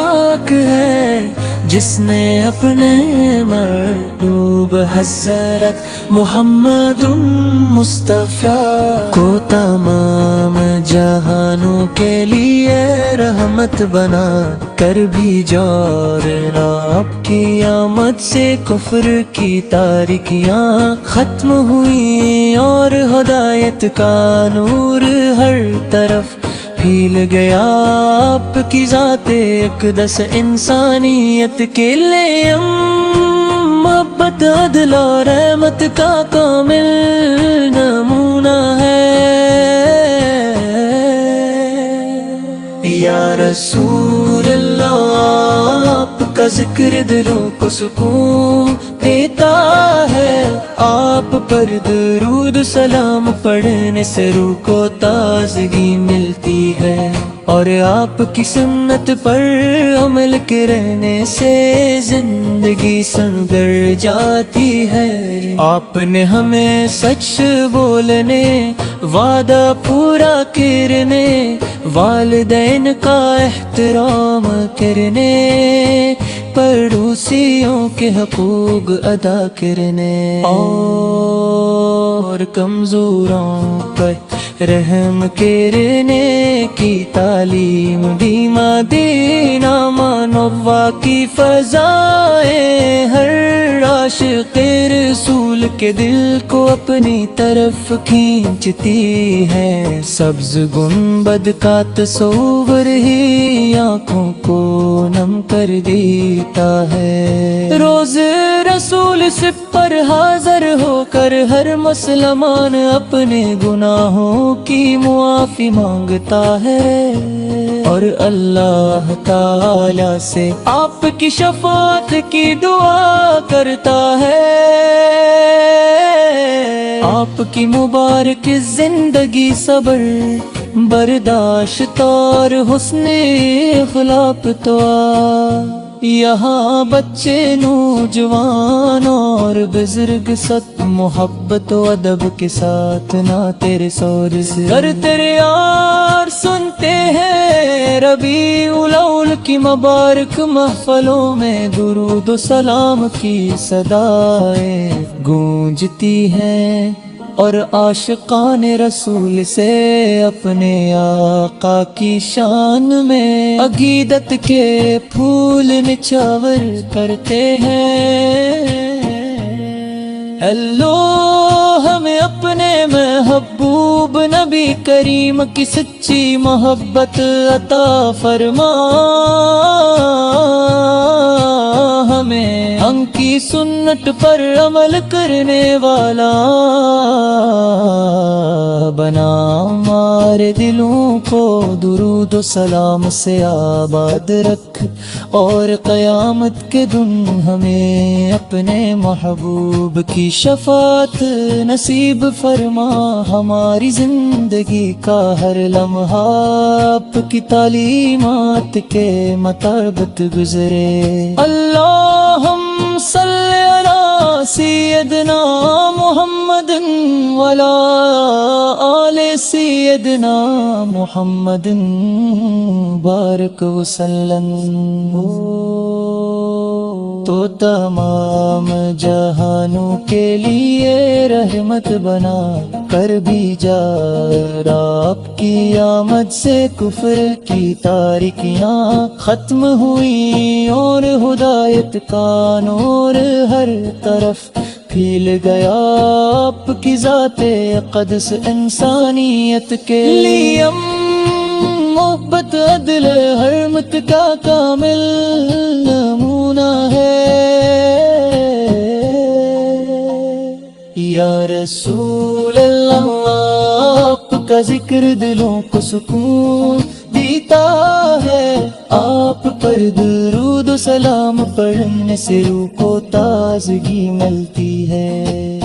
پاک ہے جس نے اپنے مرغوب حضرت محمد مصطفیٰ کو تمام جہانوں کے لیے رحمت بنا کر بھیجا، اور آپ کی آمد سے کفر کی تاریکیاں ختم ہوئی اور ہدایت کا نور ہر طرف پھیل گیا۔ آپ کی ذات اقدس انسانیت کے لیے محبت عدل اور رحمت کا کامل نمونہ ہے۔ یا رسول اللہ، آپ کا ذکر دلوں کو سکون دیتا ہے، آپ پر درود سلام پڑھنے سے روح کو تازگی ملتی ہے، اور آپ کی سنت پر عمل کرنے سے زندگی سنور جاتی ہے۔ آپ نے ہمیں سچ بولنے، وعدہ پورا کرنے، والدین کا احترام کرنے، پڑوسیوں کے حقوق ادا کرنے، اور کمزوروں پر رحم کرنے کی تعلیم دی۔ مدینہ منورہ کی فضائیں ہر عاشق رسول کے دل کو اپنی طرف کھینچتی ہے، سبز گنبد کا تصور ہی آنکھوں کو نم کر دیتا ہے۔ روز رسول سب پر حاضر ہو کر ہر مسلمان اپنے گناہوں کی معافی مانگتا ہے، اور اللہ تعالی سے آپ کی شفاعت کی دعا کرتا ہے۔ آپ کی مبارک زندگی صبر، برداشت اور حسن اخلاق تو یہاں بچے نوجوان اور بزرگ سب محبت و ادب کے ساتھ نہ تیرے سور سے گر تیرے یار سنتے ہیں۔ ربیع الاول کی مبارک محفلوں میں درود و سلام کی صدائیں گونجتی ہیں، اور عاشقان رسول سے اپنے آقا کی شان میں عقیدت کے پھول نچھاور کرتے ہیں۔ اللہ ہمیں اپنے محبوب نبی کریم کی سچی محبت عطا فرما، ہمیں ان کی سنت پر عمل کرنے والا بنا، ہمارے دلوں کو درود و سلام سے آباد رکھ، اور قیامت کے دن ہمیں اپنے محبوب کی شفاعت نصیب فرما۔ ہماری زندگی کا ہر لمحہ آپ کی تعلیمات کے مطابق گزرے۔ اللہم صلی علی سیدنا محمد وعلی آل سیدنا محمد بارک وسلم۔ تو تمام جہانوں کے لیے رحمت بنا کر بھیجا، آپ کی آمد سے کفر کی تاریکیاں ختم ہوئی، اور ہدایت کا نور ہر طرف پھیل گیا۔ آپ کی ذات اقدس انسانیت کے لیے محبت عدل حرمت کا کامل نمونہ ہے۔ یا رسول اللہ، آپ کا ذکر دلوں کو سکون دیتا ہے، آپ پر درود و سلام پڑھنے سے روح کو تازگی ملتی ہے۔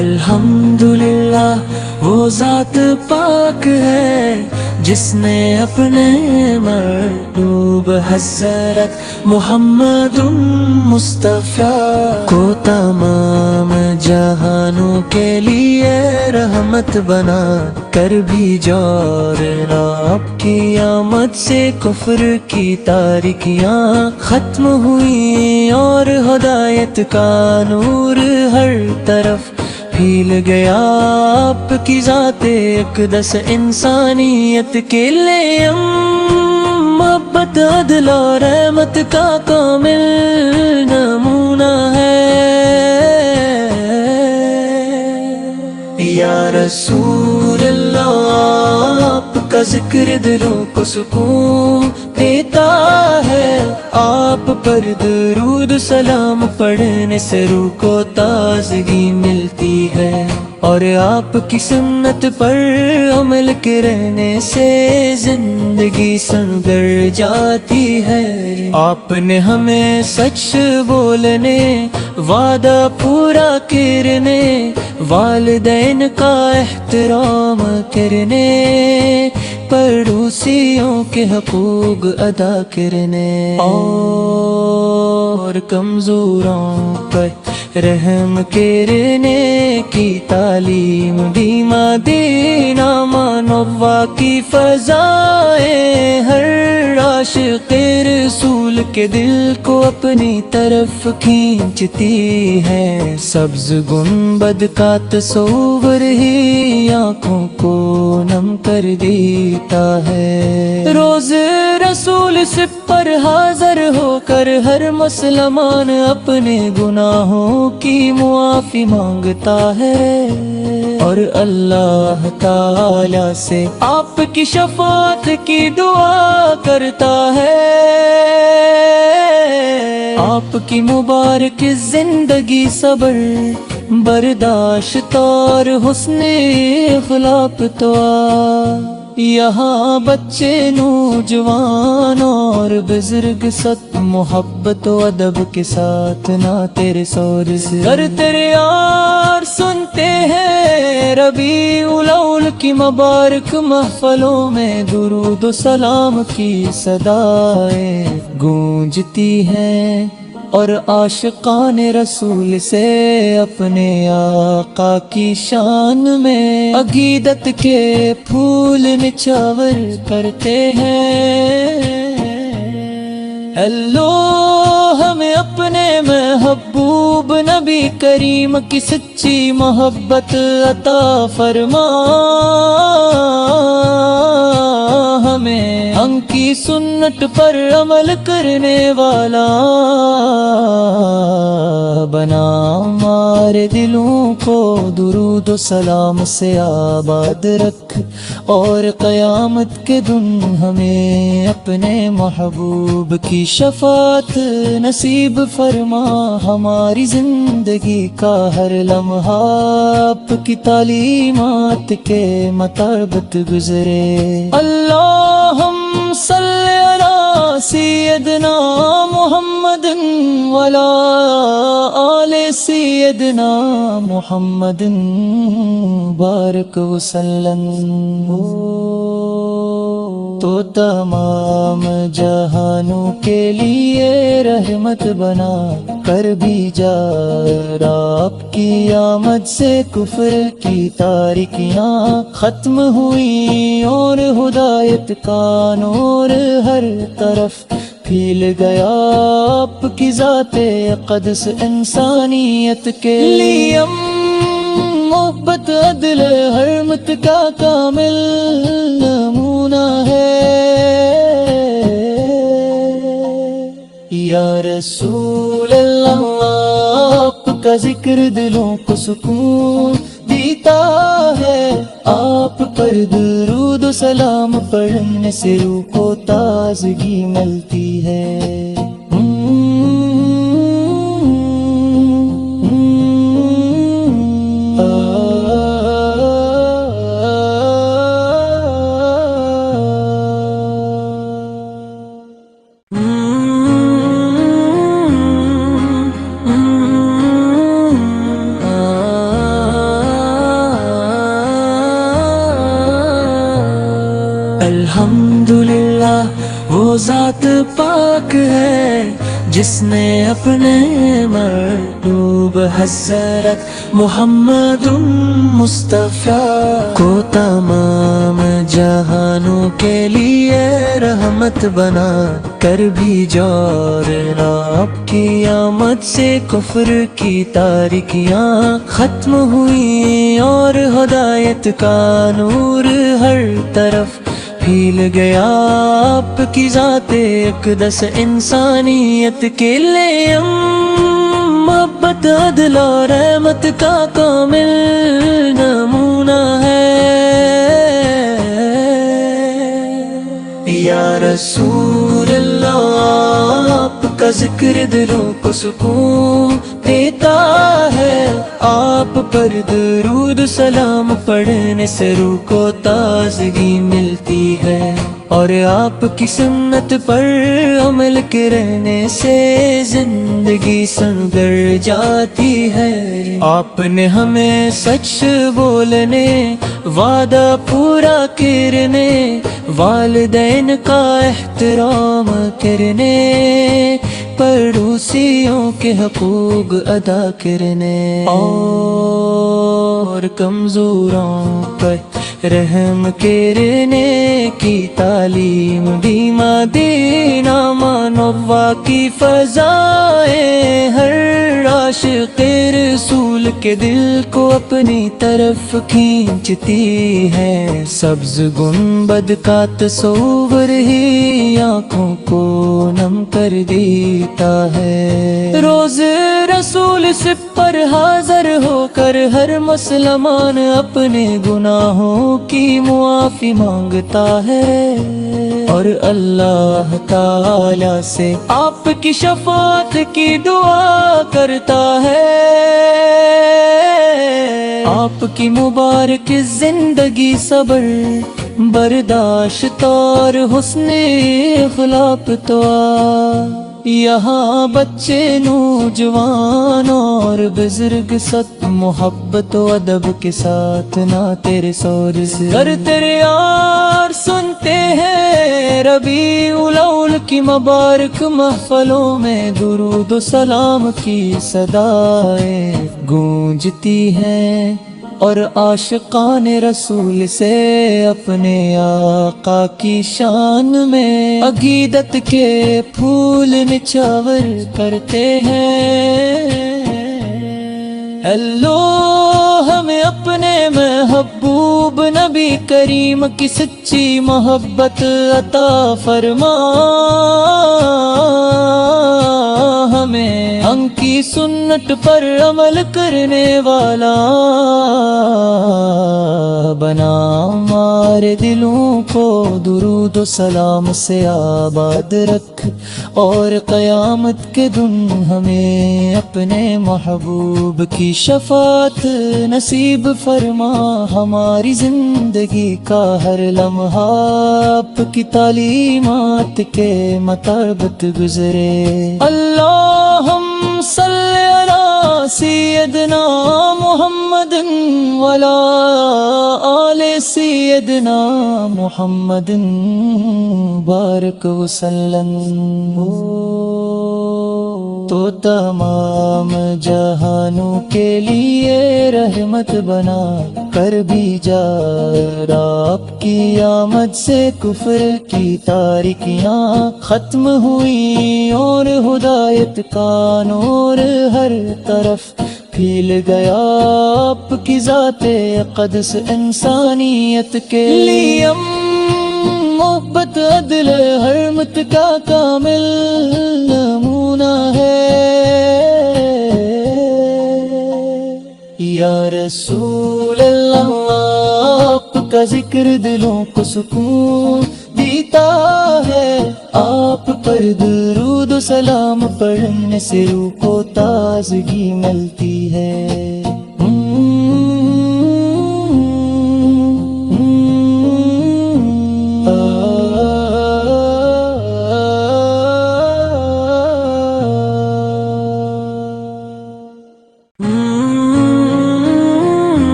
الحمدللہ وہ ذات پاک ہے جس نے اپنے محبوب حضرت محمد مصطفیٰ کو تمام جہانوں کے لیے رحمت بنا کر بھیجا، اور آپ کی آمد سے کفر کی تاریکیاں ختم ہوئی اور ہدایت کا نور ہر طرف پھیل گیا۔ آپ کی ذات اقدس انسانیت کے لیے محبت عدل اور رحمت کا کامل نمونہ ہے۔ یا رسول اللہ آپ کا ذکر دلوں کو سکون دیتا ہے، آپ پر درود سلام پڑھنے سے روح کو تازگی ملتی ہے، اور آپ کی سنت پر عمل کرنے سے زندگی سنور جاتی ہے۔ آپ نے ہمیں سچ بولنے، وعدہ پورا کرنے، والدین کا احترام کرنے، پڑوسیوں کے حقوق ادا کرنے، اور کمزوروں پر رحم کرنے کی تعلیم دی۔ مدینہ منورہ کی فضائیں ہر عاشق رسول کے دل کو اپنی طرف کھینچتی ہے، سبز گنبد کا تصور ہی آنکھوں کو نم کر دیتا ہے۔ روز رسول سب پر حاضر ہو کر ہر مسلمان اپنے گناہوں کی معافی مانگتا ہے، اور اللہ تعالی سے آپ کی شفاعت کی دعا کرتا ہے۔ آپ کی مبارک زندگی صبر، برداشت اور حسن اخلاق تو یہاں بچے نوجوان اور بزرگ سب محبت و ادب کے ساتھ نہ تیرے سور سے کر تیرے یار سنتے ہیں۔ ربیع الاول کی مبارک محفلوں میں درود و سلام کی صدائیں گونجتی ہیں، اور عاشقان رسول سے اپنے آقا کی شان میں عقیدت کے پھول نچھاور کرتے ہیں۔ اللہ ہمیں اپنے محبوب نبی کریم کی سچی محبت عطا فرما، ہمیں ان کی سنت پر عمل کرنے والا بنا، ہمارے دلوں کو درود و سلام سے آباد رکھ، اور قیامت کے دن ہمیں اپنے محبوب کی شفاعت نصیب فرما۔ ہماری زندگی کا ہر لمحہ آپ کی تعلیمات کے مطابق گزرے۔ اللہم صلی علی سیدنا محمد وعلی آل سیدنا محمد بارک وسلم۔ تو تمام جہانوں کے لیے رحمت بنا کر بھیجا، آپ کی آمد سے کفر کی تاریکیاں ختم ہوئی، اور ہدایت کا نور ہر طرف پھیل گیا۔ آپ کی ذات اقدس انسانیت کے لیے محبت عدل حرمت کا کامل نمونہ ہے۔ یا رسول اللہ آپ کا ذکر دلوں کو سکون دیتا ہے، آپ پر درود و سلام پڑھنے سے روح کو تازگی ملتی ہے۔ الحمدللہ وہ ذات پاک ہے جس نے اپنے محبوب حضرت محمد مصطفیٰ کو تمام جہانوں کے لیے رحمت بنا کر بھیجا، اور آپ کی آمد سے کفر کی تاریکیاں ختم ہوئی اور ہدایت کا نور ہر طرف پھیل گیا۔ آپ کی ذات اقدس انسانیت کے لیے محبت عدل اور رحمت کا کامل نمونہ ہے۔ یا رسول اللہ آپ کا ذکر دلوں کو سکون دیتا ہے، آپ پر درود سلام پڑھنے سے روح کو تازگی ملتی ہے، اور آپ کی سنت پر عمل کرنے سے زندگی سنور جاتی ہے۔ آپ نے ہمیں سچ بولنے، وعدہ پورا کرنے، والدین کا احترام کرنے، پڑوسیوں کے حقوق ادا کرنے، اور کمزوروں پر رحم کرنے کی تعلیم بھی مدینہ منورہ کی فضائیں ہر عاشق رسول کے دل کو اپنی طرف کھینچتی ہے۔ سبز گنبد کا تصور ہی آنکھوں کو نم کر دیتا ہے۔ روز رسول سب پر حاضر ہو کر ہر مسلمان اپنے گناہوں کی معافی مانگتا ہے، اور اللہ تعالی سے آپ کی شفاعت کی دعا کرتا ہے۔ آپ کی مبارک زندگی صبر، برداشت اور حسن اخلاق تو یہاں بچے نوجوان اور بزرگ سب محبت و ادب کے ساتھ نعت رسول سے تیرے یار سنتے ہیں۔ ربیع الاول کی مبارک محفلوں میں درود و سلام کی صدائیں گونجتی ہیں، اور عاشقان رسول سے اپنے آقا کی شان میں عقیدت کے پھول نچھاور کرتے ہیں۔ اللہ ہمیں اپنے محبوب نبی کریم کی سچی محبت عطا فرما، ہمیں ان کی سنت پر عمل کرنے والا بنا، ہمارے دلوں کو درود و سلام سے آباد رکھ، اور قیامت کے دن ہمیں اپنے محبوب کی شفاعت نصیب فرما۔ ہماری زندگی کا ہر لمحہ آپ کی تعلیمات کے مطابق گزرے۔ اللہم صلی علی سیدنا محمد وعلی آل سیدنا محمد بارک وسلم۔ تو تمام جہانوں کے لیے رحمت بنا کر بھیجا، آپ کی آمد سے کفر کی تاریکیاں ختم ہوئی، اور ہدایت کا نور ہر طرف پھیل گیا۔ آپ کی ذات اقدس انسانیت کے لیے محبت عدل حرمت کا کامل نمونہ ہے۔ یا رسول اللہ آپ کا ذکر دلوں کو سکون دیتا ہے، آپ پر درود و سلام پڑھنے سے روح کو تازگی ملتی ہے۔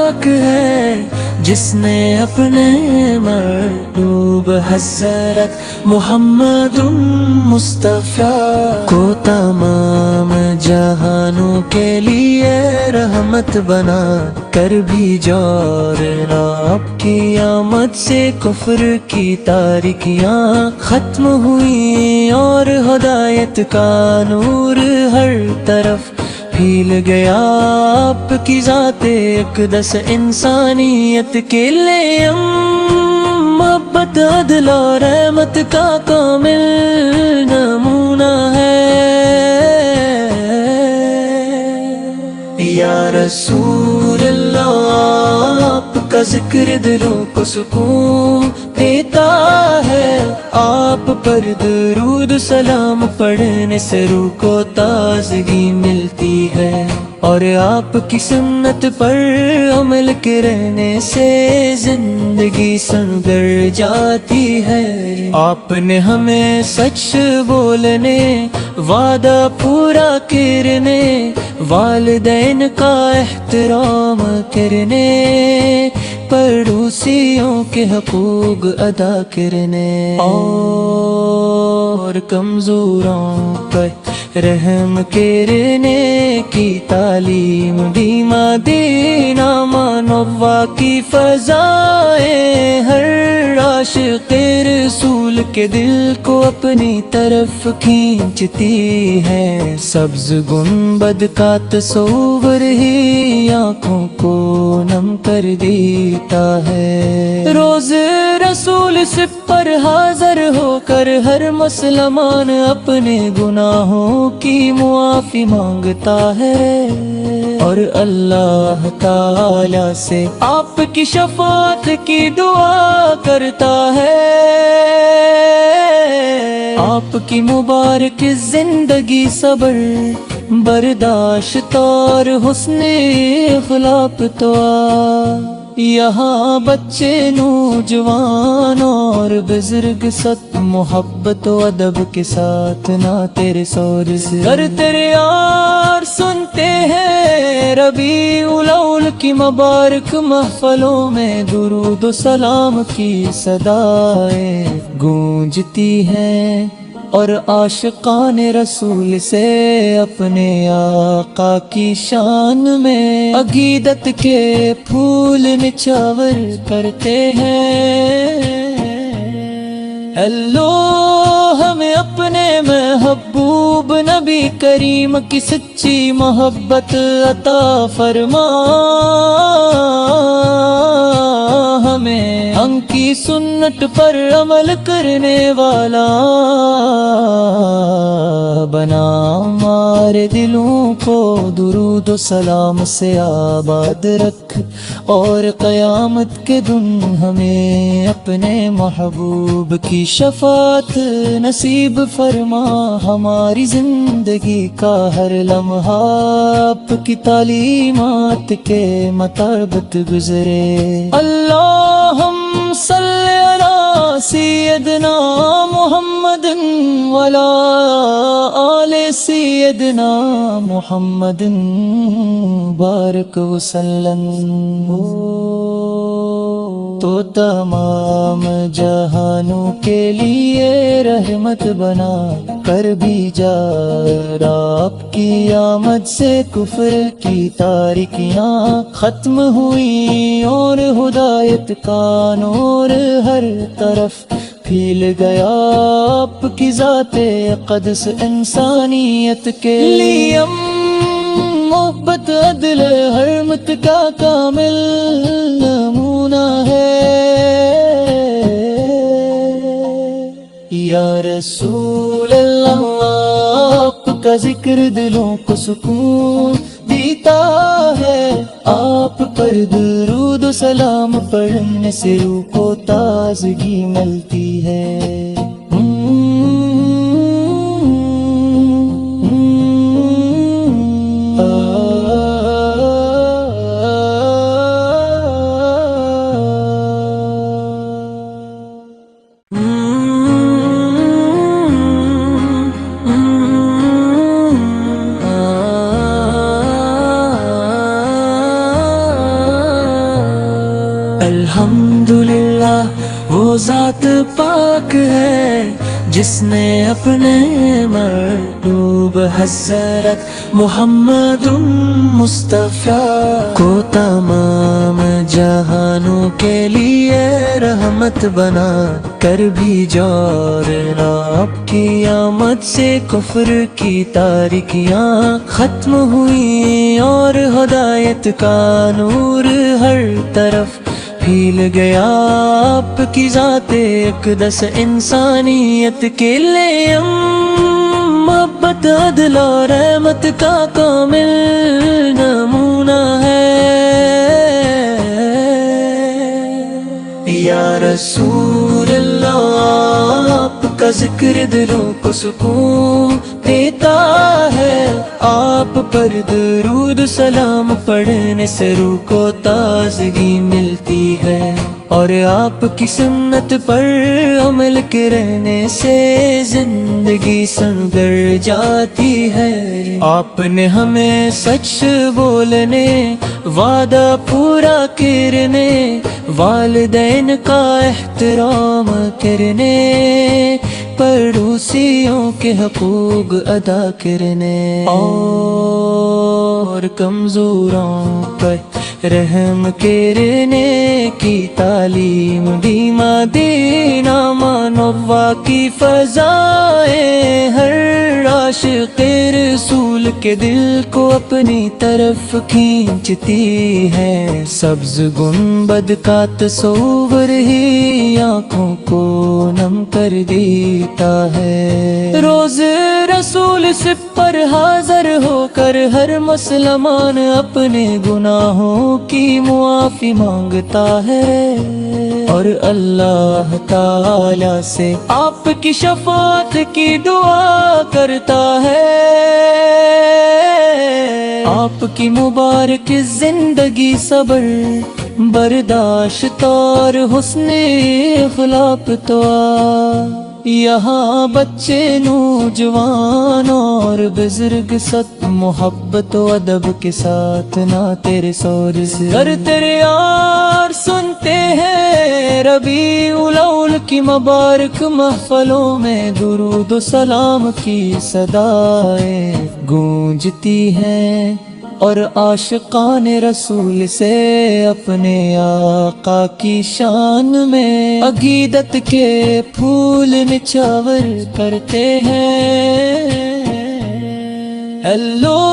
پاک ہے جس نے اپنے محبوب حضرت محمد مصطفیٰ کو تمام جہانوں کے لیے رحمت بنا کر بھیجا، اور آپ کی آمد سے کفر کی تاریکیاں ختم ہوئی اور ہدایت کا نور ہر طرف پھیل گیا۔ آپ کی ذات اقدس انسانیت کے لیے محبت عدل اور رحمت کا کامل نمونہ ہے۔ یا رسول اللہ، آپ کا ذکر دلوں کو سکون دیتا ہے، آپ پر درود سلام پڑھنے سے روح کو تازگی ملتی ہے، اور آپ کی سنت پر عمل کرنے سے زندگی سنور جاتی ہے۔ آپ نے ہمیں سچ بولنے، وعدہ پورا کرنے، والدین کا احترام کرنے، پڑوسیوں کے حقوق ادا کرنے، اور کمزوروں پر رحم کرنے کی تعلیم بھی مدینہ منورہ کی فضائیں ہر عاشق رسول کے دل کو اپنی طرف کھینچتی ہے۔ سبز گنبد کا تصور ہی آنکھوں کو نم کر دیتا ہے۔ روز رسول سب پر حاضر ہو کر ہر مسلمان اپنے گناہوں کی معافی مانگتا ہے، اور اللہ تعالی سے آپ کی شفاعت کی دعا کرتا ہے۔ آپ کی مبارک زندگی صبر، برداشت اور حسن اخلاق تو یہاں بچے نوجوان اور بزرگ سب محبت و ادب کے ساتھ نعت رسول سے کرتے یار سنتے ہیں۔ ربیع الاول کی مبارک محفلوں میں درود و سلام کی صدائیں گونجتی ہیں، اور عاشقان رسول سے اپنے آقا کی شان میں عقیدت کے پھول نچھاور کرتے ہیں۔ اللہ ہمیں اپنے محبوب نبی کریم کی سچی محبت عطا فرما، ہمیں ان کی سنت پر عمل کرنے والا بنا، ہمارے دلوں کو درود و سلام سے آباد رکھ، اور قیامت کے دن ہمیں اپنے محبوب کی شفاعت نصیب فرما۔ ہماری زندگی کا ہر لمحہ آپ کی تعلیمات کے مطابق گزرے۔ اللہم صلی علی سیدنا محمد وعلی آل سیدنا محمد بارک وسلم۔ تو تمام جہانوں کے لیے رحمت بنا کر بھی جا، آپ کی آمد سے کفر کی تاریکیاں ختم ہوئی، اور ہدایت کا نور ہر طرف پھیل گیا۔ آپ کی ذات اقدس انسانیت کے لیے محبت عدل حرمت کا کامل نمونہ ہے۔ یا رسول اللہ، آپ کا ذکر دلوں کو سکون دیتا ہے، آپ پر درود و سلام پڑھنے سے روح کو تازگی ملتی ہے۔ الحمدللہ وہ ذات پاک ہے جس نے اپنے محبوب حضرت محمد مصطفیٰ کو تمام جہانوں کے لیے رحمت بنا کر بھیجا، اور آپ کی آمد سے کفر کی تاریکیاں ختم ہوئی اور ہدایت کا نور ہر طرف پھیل گیا۔ آپ کی ذات اقدس انسانیت کے لیے محبت عدل اور رحمت کا کامل نمونہ ہے۔ یا رسول اللہ آپ کا ذکر دلوں کو سکون دیتا ہے، آپ پر درود سلام پڑھنے سے روح کو تازگی ملتی ہے، اور آپ کی سنت پر عمل کرنے سے زندگی سنور جاتی ہے۔ آپ نے ہمیں سچ بولنے، وعدہ پورا کرنے، والدین کا احترام کرنے، پڑوسیوں کے حقوق ادا کرنے، اور کمزوروں پر رحم کرنے کی تعلیم دی۔ مدینہ منورہ کی فضائیں ہر عاشق رسول کے دل کو اپنی طرف کھینچتی ہے، سبز گنبد کا تصور ہی آنکھوں کو نم کر دیتا ہے۔ روز رسول سب پر حاضر ہو کر ہر مسلمان اپنے گناہوں کی معافی مانگتا ہے، اور اللہ تعالی سے آپ کی شفاعت کی دعا کرتا ہے۔ آپ کی مبارک زندگی صبر برداشت اور حسن اخلاق تو یہاں بچے نوجوان اور بزرگ سب محبت و ادب کے ساتھ نعت رسول سے کرتے یار سنتے ہیں۔ ربیع الاول کی مبارک محفلوں میں درود و سلام کی صدائیں گونجتی ہیں، اور عاشقان رسول سے اپنے آقا کی شان میں عقیدت کے پھول نچھاور کرتے ہیں۔ ہیلو